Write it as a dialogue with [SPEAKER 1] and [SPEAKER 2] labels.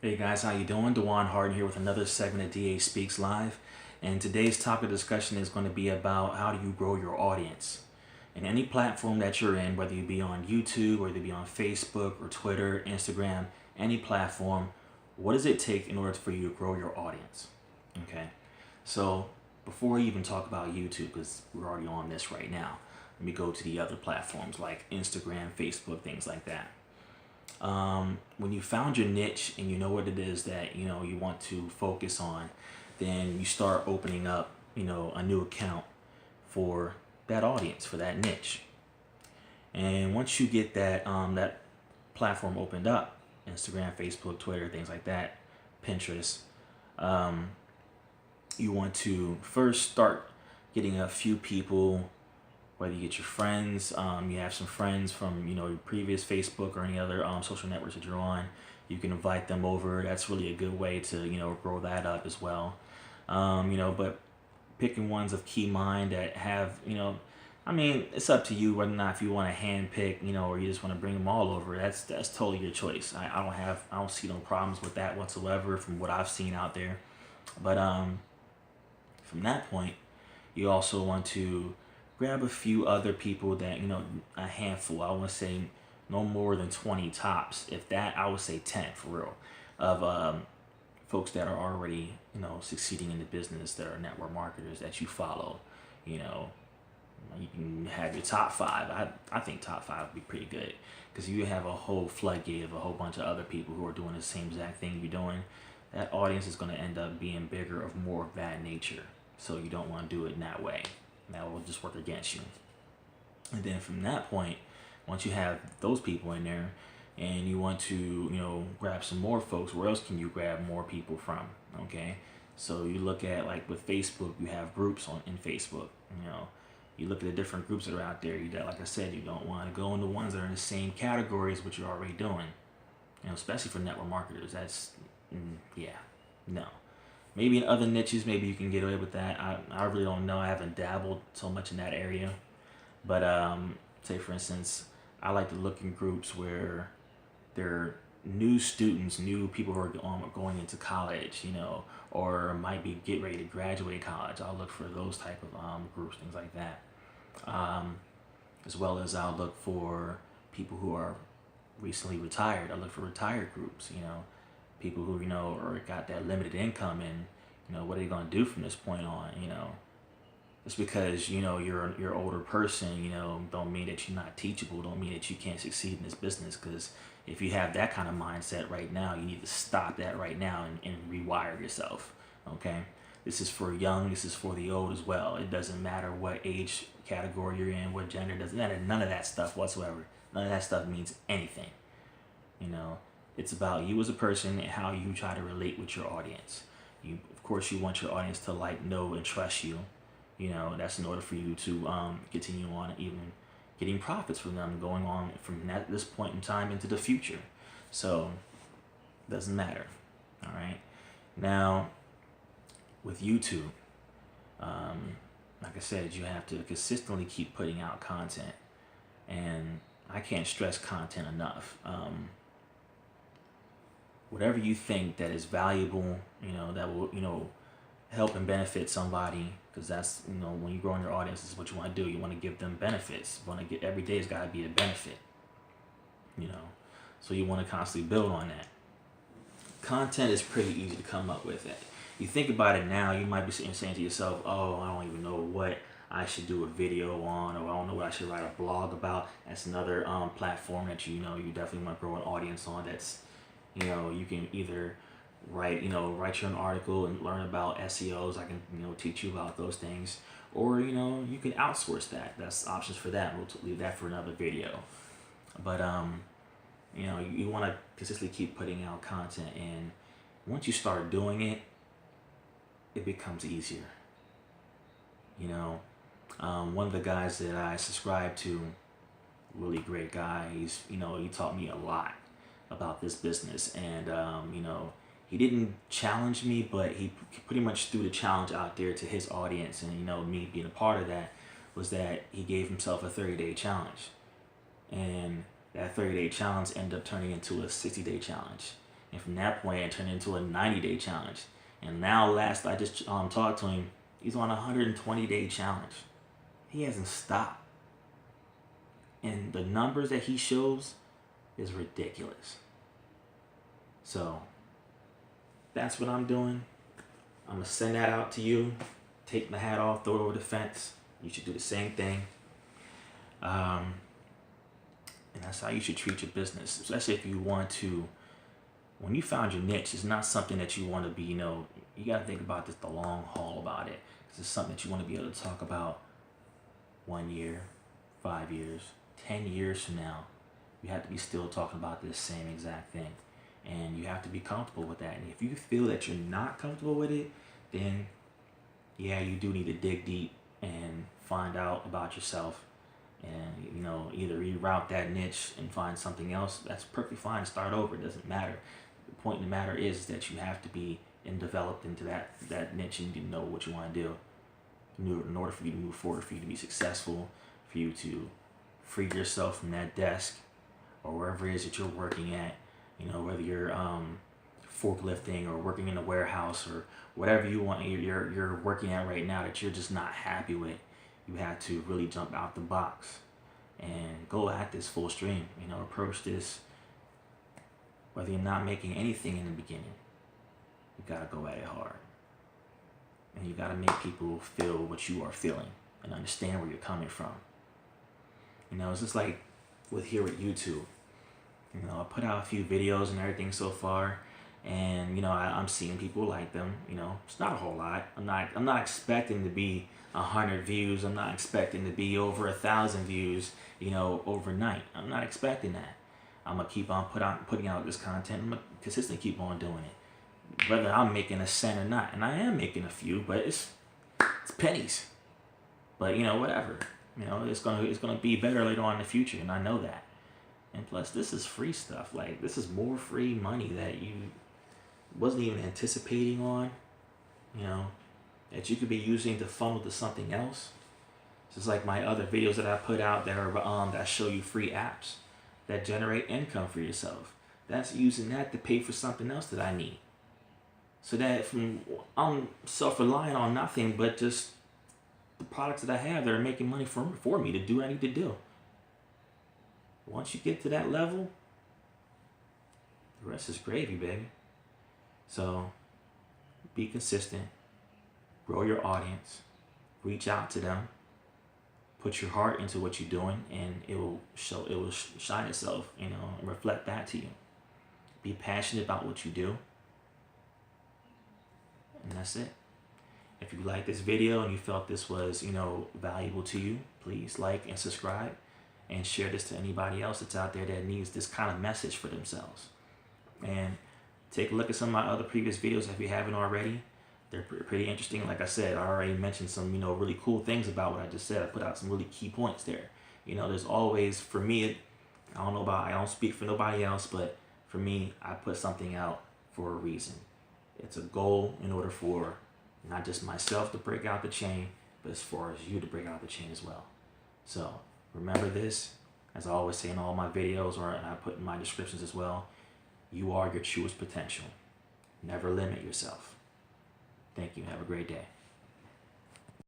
[SPEAKER 1] Hey guys, how you doing? Dewan Harden here with another segment of DA Speaks Live. And today's topic of discussion is going to be about how do you grow your audience. In any platform that you're in, whether you be on YouTube, whether you be on Facebook or Twitter, Instagram, any platform, what does it take in order for you to grow your audience? Okay, so before we even talk about YouTube, because we're already on this right now, let me go to the other platforms like Instagram, Facebook, things like that. When you found your niche and you know what it is that you want to focus on, then you start opening up a new account for that audience, for that niche. And once you get that platform opened up, Instagram, Facebook, Twitter, things like that, Pinterest, um, you want to first start getting a few people, whether you get your friends, you have some friends from your previous Facebook or any other social networks that you're on. You can invite them over. That's really a good way to grow that up as well. But picking ones of key mind that have I mean, it's up to you whether or not if you want to hand pick, or you just want to bring them all over. That's totally your choice. I don't see no problems with that whatsoever from what I've seen out there. But from that point, you also want to grab a few other people that, a handful, I want to say no more than 20 tops. If that, I would say 10 for real, of folks that are already, succeeding in the business, that are network marketers that you follow. You can have your top five. I think top five would be pretty good because you have a whole floodgate of a whole bunch of other people who are doing the same exact thing you're doing. That audience is going to end up being bigger of more of that nature. So you don't want to do it in that way. That will just work against you. And then from that point, once you have those people in there and you want to, grab some more folks, where else can you grab more people from? Okay. So you look at, like with Facebook, you have groups in Facebook. You look at the different groups that are out there. Like I said, you don't want to go into ones that are in the same category as what you're already doing. Especially for network marketers. That's, yeah, no. Maybe in other niches, maybe you can get away with that. I really don't know. I haven't dabbled so much in that area. But say, for instance, I like to look in groups where there are new students, new people who are going into college, or might be get ready to graduate college. I'll look for those type of groups, things like that. As well as I'll look for people who are recently retired. I look for retired groups, people who or got that limited income, and what are they going to do from this point on? Just because you're an older person, don't mean that you're not teachable, don't mean that you can't succeed in this business. Because if you have that kind of mindset right now, you need to stop that right now and rewire yourself. Okay, this is for young, this is for the old as well. It doesn't matter what age category you're in, what gender, doesn't matter. None of that stuff whatsoever. None of that stuff means anything. It's about you as a person and how you try to relate with your audience. Of course, you want your audience to know, and trust you. That's in order for you to continue on, even getting profits from them, going on from this point in time into the future. So, doesn't matter. All right. Now, with YouTube, like I said, you have to consistently keep putting out content, and I can't stress content enough. Whatever you think that is valuable, that will, help and benefit somebody, because that's, when you grow in your audience, this is what you want to do. You want to give them benefits. You want to get, every day has got to be a benefit, so you want to constantly build on that. Content is pretty easy to come up with. It. You think about it now, you might be saying to yourself, oh, I don't even know what I should do a video on, or I don't know what I should write a blog about. That's another platform that you definitely want to grow an audience on. That's you can either write your own article and learn about SEOs. I can teach you about those things, or you can outsource that. That's options for that. We'll leave that for another video. But you want to consistently keep putting out content, and once you start doing it, it becomes easier. One of the guys that I subscribe to, really great guy. He's he taught me a lot about this business, and he didn't challenge me, but he pretty much threw the challenge out there to his audience, and me being a part of that was that he gave himself a 30-day challenge, and that 30-day challenge ended up turning into a 60-day challenge, And from that point, it turned into a 90-day challenge. And now, last I just talked to him, he's on a 120-day challenge. He hasn't stopped. And the numbers that he shows is ridiculous. So that's what I'm doing. I'm going to send that out to you. Take my hat off, throw it over the fence. You should do the same thing. And that's how you should treat your business, especially if you want to. When you found your niche, it's not something that you want to be, you got to think about this the long haul about it. Because it's something that you want to be able to talk about 1 year, 5 years, 10 years from now. You have to be still talking about this same exact thing. And you have to be comfortable with that. And if you feel that you're not comfortable with it, then yeah, you do need to dig deep and find out about yourself. And, either reroute that niche and find something else. That's perfectly fine. Start over. It doesn't matter. The point in the matter is that you have to be developed into that niche, and you know what you want to do. In order for you to move forward, for you to be successful, for you to free yourself from that desk or wherever it is that you're working at, whether you're forklifting or working in a warehouse or whatever you're working at right now that you're just not happy with. You have to really jump out the box and go at this full stream. Approach this. Whether you're not making anything in the beginning, you gotta go at it hard. And you gotta make people feel what you are feeling and understand where you're coming from. It's just like with YouTube. I put out a few videos and everything so far, and I'm seeing people like them. It's not a whole lot. I'm not expecting to be 100 views. I'm not expecting to be over 1,000 views, overnight. I'm not expecting that. I'm gonna keep on putting out this content. I'm gonna consistently keep on doing it, whether I'm making a cent or not. And I am making a few, but it's pennies. But whatever. It's gonna be better later on in the future, and I know that. And plus, this is free stuff. Like, this is more free money that you wasn't even anticipating on. That you could be using to funnel to something else. Just like my other videos that I put out that are that show you free apps that generate income for yourself. That's using that to pay for something else that I need. So that I'm self-reliant on nothing but just the products that I have that are making money for me to do what I need to do. Once you get to that level, the rest is gravy, baby. So be consistent, grow your audience, reach out to them, put your heart into what you're doing, and it will shine itself, and reflect that to you. Be passionate about what you do, and that's it. If you like this video and you felt this was, valuable to you, please like and subscribe and share this to anybody else that's out there that needs this kind of message for themselves. And take a look at some of my other previous videos if you haven't already. They're pretty interesting. Like I said, I already mentioned some, really cool things about what I just said. I put out some really key points there. There's always, for me, I don't speak for nobody else, but for me, I put something out for a reason. It's a goal in order for not just myself to break out the chain, but as far as you to break out the chain as well. So remember this, as I always say in all my videos, and I put in my descriptions as well, you are your truest potential. Never limit yourself. Thank you. Have a great day.